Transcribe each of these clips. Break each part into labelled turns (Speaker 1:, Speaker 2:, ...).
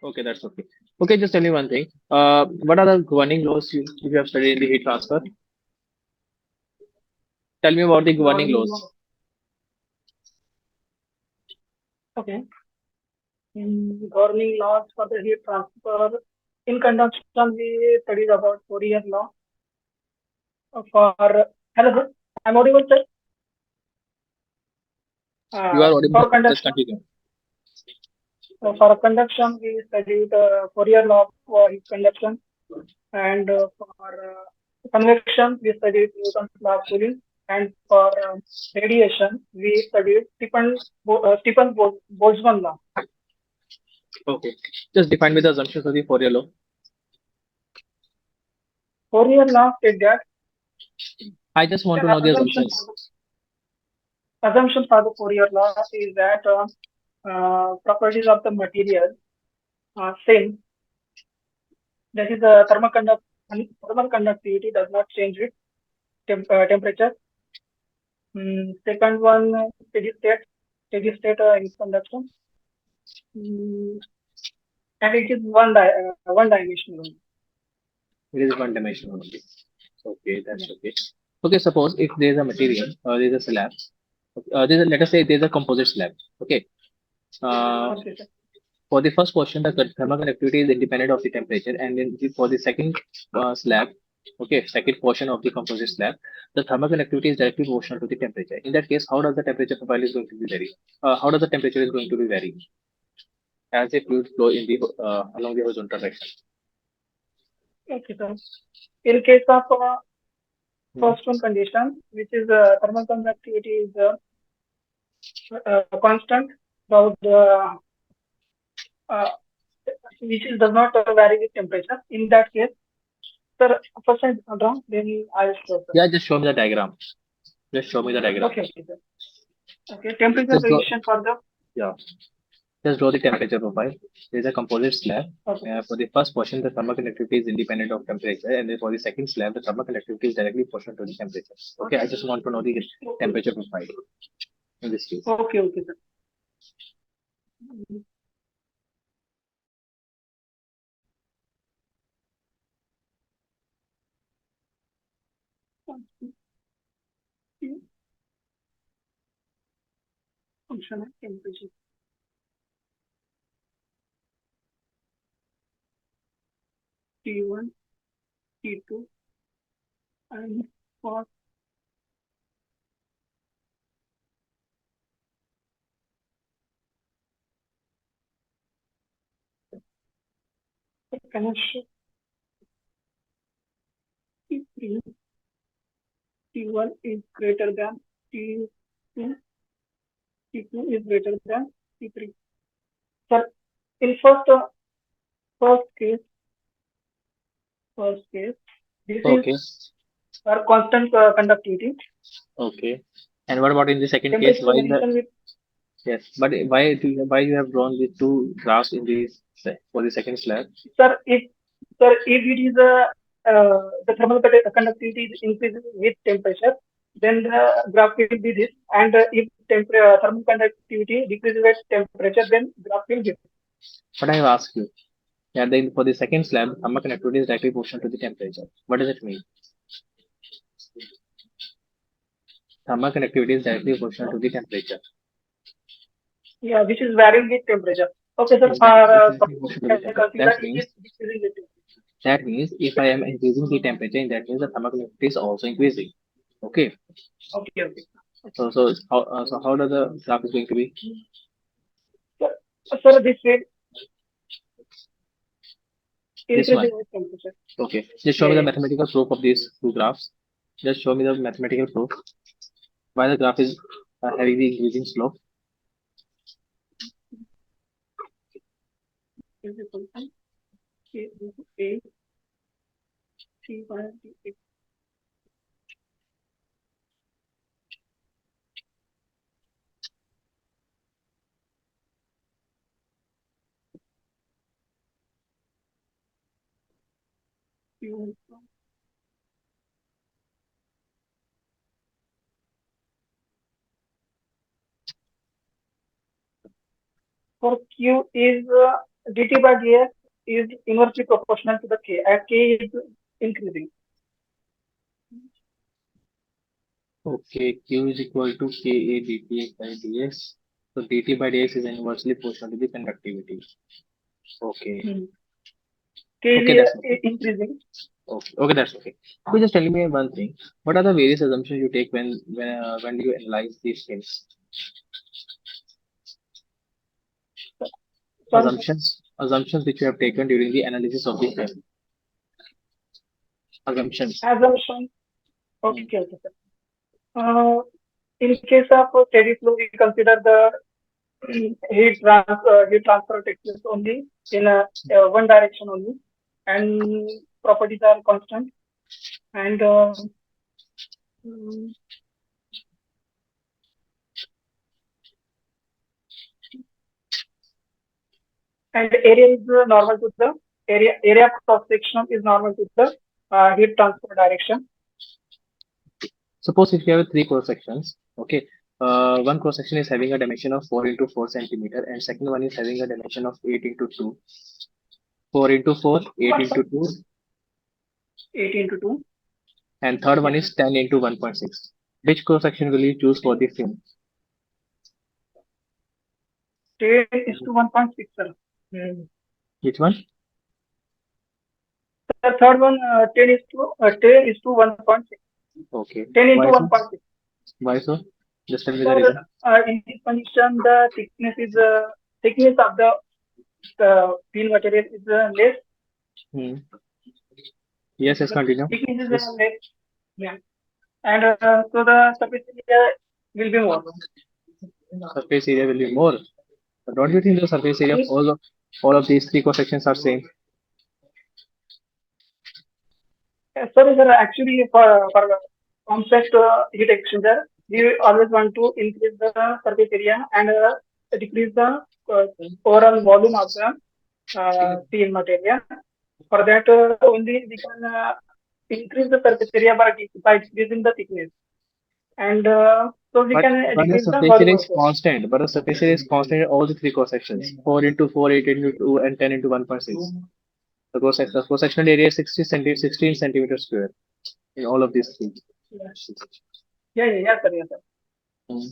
Speaker 1: Okay, that's okay. Okay, just tell me one thing. What are the governing laws you have studied in the heat transfer? Tell me about the governing
Speaker 2: Governing
Speaker 1: laws.
Speaker 2: law. Okay. In governing laws for the heat transfer, in conduction, we studied about Fourier law for. Hello, sir. I'm audible, sir.
Speaker 1: You are
Speaker 2: For
Speaker 1: audible. Just
Speaker 2: conduction,
Speaker 1: continue.
Speaker 2: for conduction, we studied Fourier law for heat conduction, and for convection, we studied Newton's law of cooling, and for radiation, we studied Boltzmann law.
Speaker 1: Okay. Just define me the assumptions of the Fourier law.
Speaker 2: Fourier law said that
Speaker 1: I just want to
Speaker 2: the
Speaker 1: know the assumptions.
Speaker 2: assumption for the Fourier law is that properties of the material are same. That is, the thermal conductivity does not change with temperature. Second one, steady state is conduction, mm, and it is one dimensional.
Speaker 1: It is one dimensional only. Okay,
Speaker 2: Yeah.
Speaker 1: that's okay. Okay, suppose if there is a material or there is a slab, let us say there is a composite slab. Okay. Uh,
Speaker 2: Okay, sir.
Speaker 1: for the first portion, the thermal conductivity is independent of the temperature, and then for the second slab, okay, second portion of the composite slab, the thermal conductivity is directly proportional to the temperature. In that case, how does the temperature profile is going to be vary? How does the temperature is going to be vary as the fluid flow in the along the horizontal direction?
Speaker 2: Okay, sir. In case of
Speaker 1: Hmm.
Speaker 2: first one condition, which is thermal conductivity is constant, about uh, which is, does not vary with temperature. In that case, sir, first I draw, then I will show, sir.
Speaker 1: Yeah, just show me the diagram. Just show me the diagram.
Speaker 2: Okay, okay, sir. Okay, temperature
Speaker 1: Just draw.
Speaker 2: variation for the.
Speaker 1: Yeah. Just draw the temperature profile. There is a composite slab.
Speaker 2: Okay,
Speaker 1: For the first portion, the thermal conductivity is independent of temperature, and then for the second slab, the thermal conductivity is directly proportional to the temperature. Okay, I just want to know the
Speaker 2: okay,
Speaker 1: temperature profile in this case.
Speaker 2: okay, okay, sir. Mm, function of temperature T1, T2, and for the connection T3, T1 is greater than T2, T2 is greater than T3. Sir, in first case, first case, this is
Speaker 1: Okay,
Speaker 2: our constant conductivity.
Speaker 1: okay. And what about in the second case?
Speaker 2: Temperature
Speaker 1: Why you have
Speaker 2: variation with,
Speaker 1: yes, but why you have drawn the two graphs in the for the second slab?
Speaker 2: sir, if it is the thermal conductivity is increasing with temperature, then the graph will be this. And if thermal conductivity decreases with temperature, then graph will be this.
Speaker 1: But I have asked you. Yeah, then for the second slab, thermal conductivity is directly proportional to the temperature. What does it mean? Thermal conductivity is directly proportional to the temperature.
Speaker 2: Yeah, which is varying with temperature. Okay, sir. For
Speaker 1: Exactly. It's directly proportional to the
Speaker 2: I
Speaker 1: temperature.
Speaker 2: consider it is decreasing with temperature.
Speaker 1: That means if I am increasing the temperature, in that case the thermal conductivity is also increasing. Okay.
Speaker 2: Okay, okay.
Speaker 1: So how does the graph is going to be?
Speaker 2: Sir, sir, this will
Speaker 1: This one.
Speaker 2: increasing with temperature.
Speaker 1: Okay. Just show
Speaker 2: Yeah,
Speaker 1: me the
Speaker 2: yeah.
Speaker 1: mathematical proof of these two graphs. Just show me the mathematical proof why the graph is having the increasing slope.
Speaker 2: Is equal to K into A C by D. For Q is dt by dx is inversely proportional to the k, as k is increasing.
Speaker 1: Okay, Q is equal to Ka dt by dx. So dt by dx is inversely proportional to the conductivity. Okay.
Speaker 2: K
Speaker 1: Okay,
Speaker 2: is
Speaker 1: that's okay.
Speaker 2: increasing.
Speaker 1: Okay, okay, that's okay. Could you just tell me one thing? What are the various assumptions you take when you analyze these things?
Speaker 2: Sorry, sir.
Speaker 1: Assumptions which you have taken during the analysis of the film. Assumptions.
Speaker 2: Assumption.
Speaker 1: Hmm.
Speaker 2: Okay, okay, sir. In case of steady flow, we consider the heat transfer takes place only in one direction only, and properties are constant. And mm, and area is normal to the area cross section is normal to the heat transfer direction.
Speaker 1: Suppose if you have three cross sections, okay, one cross section is having a dimension of 4 into 4 centimeter, and second one is having a dimension of 8 into 2, 4 into 4, 8
Speaker 2: What's
Speaker 1: into 2,
Speaker 2: 8 into 2?
Speaker 1: and third one
Speaker 2: Yeah,
Speaker 1: is 10 into 1.6. Which cross section will you choose for the film?
Speaker 2: 10 is to 1.6, sir.
Speaker 1: Which one?
Speaker 2: The third one, 10 is to 1.6.
Speaker 1: Okay.
Speaker 2: 10 into
Speaker 1: Why so?
Speaker 2: 1.6.
Speaker 1: Why so? Just tell me the
Speaker 2: Sir,
Speaker 1: reason.
Speaker 2: in this condition, the thickness of the steel material is less.
Speaker 1: Hmm. Yes, yes,
Speaker 2: The
Speaker 1: continue.
Speaker 2: thickness is
Speaker 1: Yes.
Speaker 2: less. Yeah. And so the surface area will be more.
Speaker 1: Surface area will be more. But don't you think the surface area of
Speaker 2: In,
Speaker 1: all of these three cross sections are same?
Speaker 2: sorry, sir. Actually, for compact heat exchanger, we always want to increase the surface area and decrease the overall volume of the steel material. For that, only we can increase the surface area by decreasing the thickness, and so we
Speaker 1: But
Speaker 2: can
Speaker 1: but the
Speaker 2: decrease the
Speaker 1: surface
Speaker 2: volume
Speaker 1: area is
Speaker 2: also.
Speaker 1: constant. But the surface area is constant in all the three cross sections. 4 into 4, 8 into 2, and 10 into 1.6. The cross sectional area is 16 centimeters square in all of these three.
Speaker 2: Yeah, yeah, sir, yes, sir.
Speaker 1: Hmm.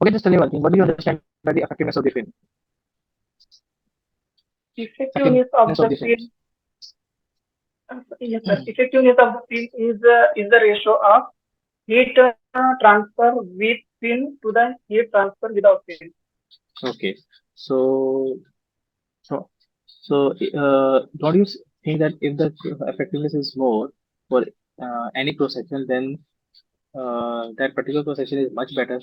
Speaker 1: Okay, just tell me one thing. What do you understand by the effectiveness of the film?
Speaker 2: Effectiveness of
Speaker 1: Effectiveness of
Speaker 2: the
Speaker 1: the film.
Speaker 2: film, yes, sir. Effectiveness of the film is the ratio of heat transfer with film to the heat transfer without film.
Speaker 1: Okay. So so don't you think that if the effectiveness is more for any cross section, then that particular cross section is much better?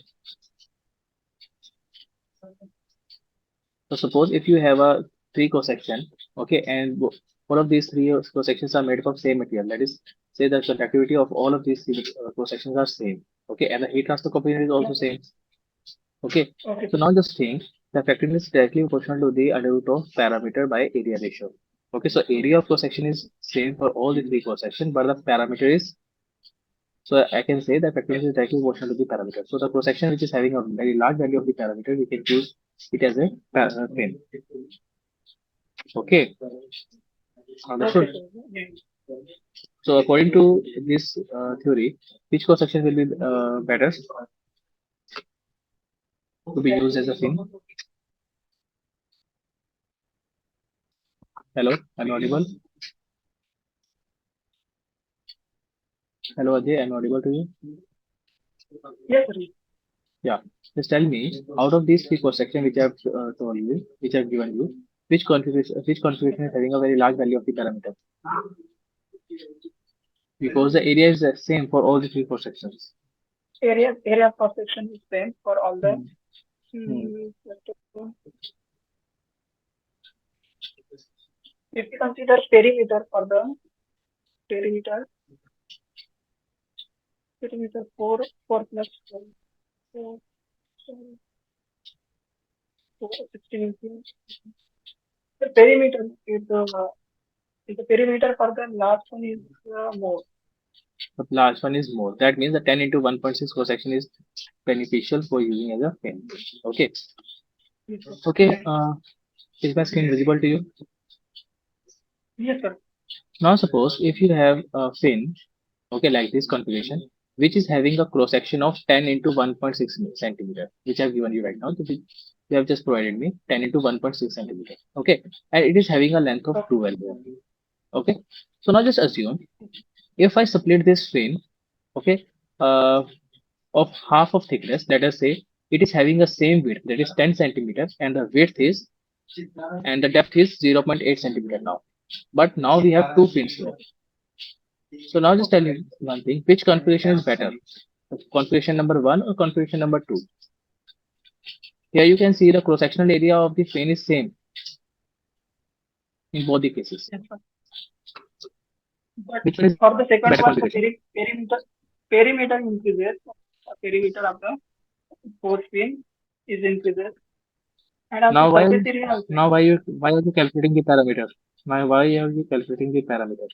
Speaker 1: So suppose if you have a three cross section, okay, and all of these three cross sections are made up of same material. That is, say the conductivity of all of these three cross sections are same. Okay, and the heat transfer coefficient is also
Speaker 2: Yeah.
Speaker 1: same. Okay,
Speaker 2: Okay,
Speaker 1: so
Speaker 2: sir.
Speaker 1: now just think the effectiveness is directly proportional to the under root of parameter by area ratio. Okay, so area of cross section is same for all the three cross section, but the parameter is, so I can say the effectiveness is directly proportional to the parameter. So the cross section which is having a very large value of the parameter, we can choose it as a frame. Okay,
Speaker 2: Okay,
Speaker 1: understood.
Speaker 2: sir. Yeah.
Speaker 1: So according to this theory, which cross section will be better to be used as a frame? Hello, I'm audible. Hello, Ajay, I'm audible to you.
Speaker 2: Yes, sir.
Speaker 1: Yeah, just tell me out of these three cross section which I have told you, which I have given you, which configuration is having a very large value of the parameter? Because the area is the same for all the three cross sections.
Speaker 2: Area cross section is same for all the.
Speaker 1: Hmm. Hmm.
Speaker 2: Mm, if we consider perimeter for the perimeter, perimeter 4 plus 12, 4, 16 inches. The perimeter is the perimeter for the last one is more.
Speaker 1: The last one is more. That means the 10 into 1.6 cross section is beneficial for using as a fin. Okay.
Speaker 2: Yes, sir.
Speaker 1: Okay. Is my screen visible to you?
Speaker 2: Yes, sir.
Speaker 1: Now suppose if you have a fin, okay, like this configuration, which is having a cross section of 10 into 1.6 centimeter, which I've given you right now. You have just provided me 10 into 1.6 centimeter. Okay, and it is having a length of
Speaker 2: Okay.
Speaker 1: 12. Okay, so now just assume if I split this fin, okay, uh, of half of thickness, let us say it is having the same width, that is 10 centimeters, and the width is and the depth is 0.8 centimeter now. But now we have two fins here. So now just tell me one thing, which configuration is better? Configuration number one or configuration number two? Here you can see the cross-sectional area of the fin is same in both the cases.
Speaker 2: Yes, sir. But
Speaker 1: Which one is
Speaker 2: for the second
Speaker 1: better
Speaker 2: one, the
Speaker 1: configuration?
Speaker 2: perimeter increases. The perimeter of the fourth fin is increases, and also
Speaker 1: Now
Speaker 2: surface area also increases.
Speaker 1: why are you calculating the parameter? Now why are you calculating the parameter?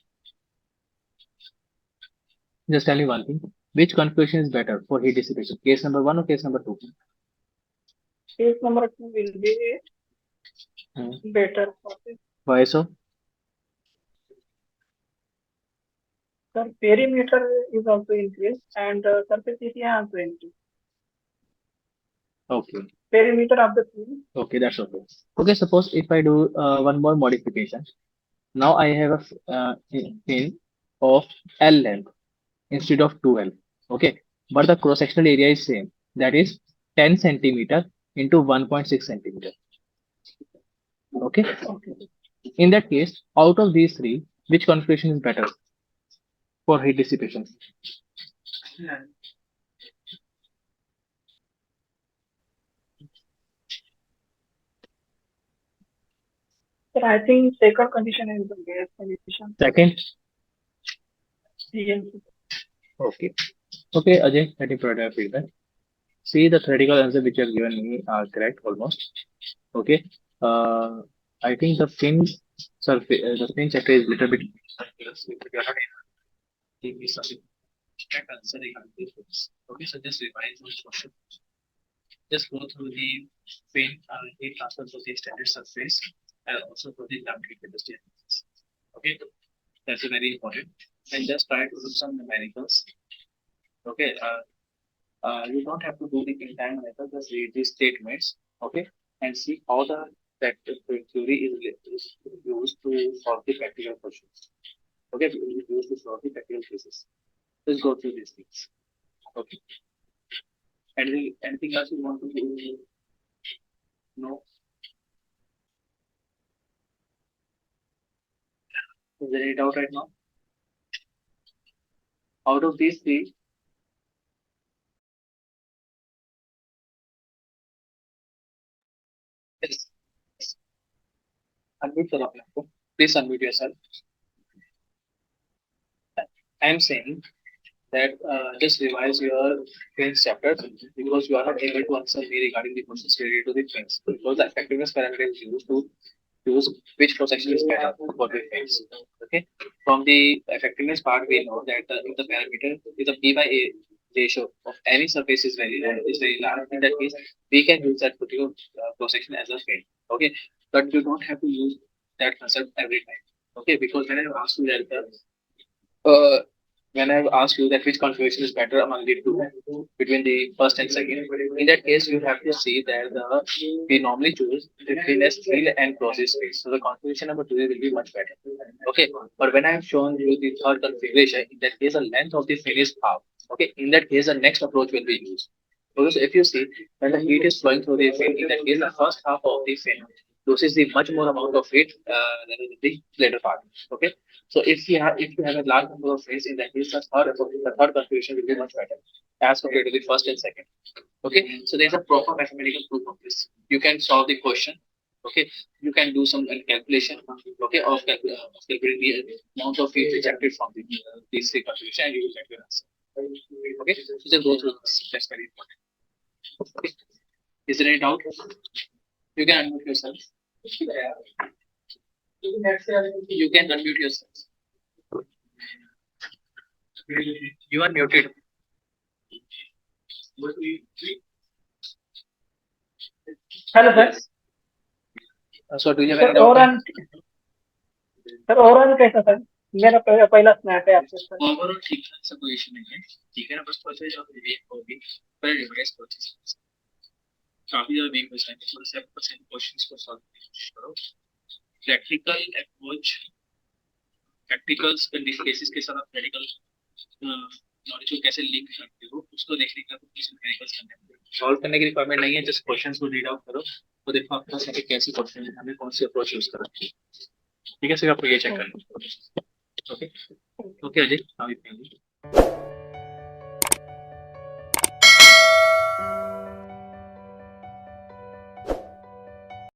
Speaker 1: Just tell me one thing. Which configuration is better for heat dissipation? Case number one or case number two?
Speaker 2: Case number 2 will be
Speaker 1: Hmm.
Speaker 2: better for this.
Speaker 1: Why so?
Speaker 2: The perimeter is also increased and surface area also increased.
Speaker 1: Okay.
Speaker 2: Perimeter of the fin.
Speaker 1: Okay, that's okay. Okay, suppose if I do one more modification. Now I have a fin of L length instead of 2L. Okay, but the cross sectional area is same. That is 10 centimeter into 1.6 centimeter. Okay.
Speaker 2: Okay.
Speaker 1: In that case, out of these three, which configuration is better for heat dissipation?
Speaker 2: So I think second condition is the best condition.
Speaker 1: Second.
Speaker 2: Yes.
Speaker 1: Okay. Okay, Ajay, let me provide your feedback. See, the theoretical answer which you have given me are correct almost. Okay. Uh, I think the fin surface, the fin sector is little bit circular, so we are not able to give me some correct answer regarding this ones. Okay, so just revise those questions. Just go through the fin heat transfer to the standard surface and also for the gravity capacity analysis. Okay, that's very important. And just try to do some numericals. Okay, you don't have to do the in time method, just read the statements, okay, and see how that theory is used to solve the practical questions. Okay, used to solve the practical cases. Let's go through these things. Okay. Anything else you want to know? Is there any doubt right now? Out of these three, yes, unmute the laptop. Please unmute yourself. I am saying that just revise your Prince chapter because you are not able to answer me regarding the process related to the Prince because the effectiveness parameter is used to choose which process is better for the Prince. Okay, from the effectiveness part, we know that if the parameter is a P by A ratio of any surface is very large, in that case, we can use that particular cross section as a field. Okay, but you don't have to use that concept every time. Okay, because when I asked you that uh, when I've asked you that which configuration is better among the two between the first and second, in that case you have to see that we normally choose the thinnest field and closest space. So the configuration number two will be much better. Okay, but when I have shown you the third configuration, in that case the length of the fin is half. Okay, in that case the next approach will be used. Because if you see when the heat is flowing through the fin, in that case the first half of the fin loses the much more amount of heat than in the later part. Okay, so if you have a large number of fins, in that case the third configuration will be much better as compared to the first and second. Okay, so there's a proper mathematical proof of this. You can solve the question Okay, you can do some calculation, okay, of calculating the amount of heat rejected from these three calculations, and you will get your answer. Okay, so just go through this. That's very important. Okay. Is there any doubt? You can unmute yourself. You can unmute yourself. You are muted.
Speaker 2: Hello sir.
Speaker 1: So do you have
Speaker 2: sir
Speaker 1: any doubt?
Speaker 2: Overall कैसा sir? मेरा पहला snap है आपसे sir.
Speaker 1: Overall ठीक है, ऐसा कोई issue नहीं है. ठीक है ना, बस प्रोसेस ऑफ रिवीट होगी पर डिवाइस प्रोसेस काफी ज्यादा मेन क्वेश्चन है. थोड़ा सा परसेंट क्वेश्चंस को सॉल्व करने की कोशिश करो. प्रैक्टिकल अप्रोच, प्रैक्टिकल्स केसेस के साथ प्रैक्टिकल नॉलेज को कैसे लिंक करते हो उसको देखने का कुछ मैकेनिकल्स करने में सॉल्व करने की रिक्वायरमेंट नहीं है. जस्ट क्वेश्चंस को रीड आउट करो तो देखो आपके पास कैसे क्वेश्चन है, हमें कौन सी अप्रोच यूज करना है. ठीक है, सिर्फ आपको ये चेक करना है. Okay okay Ajay, now you can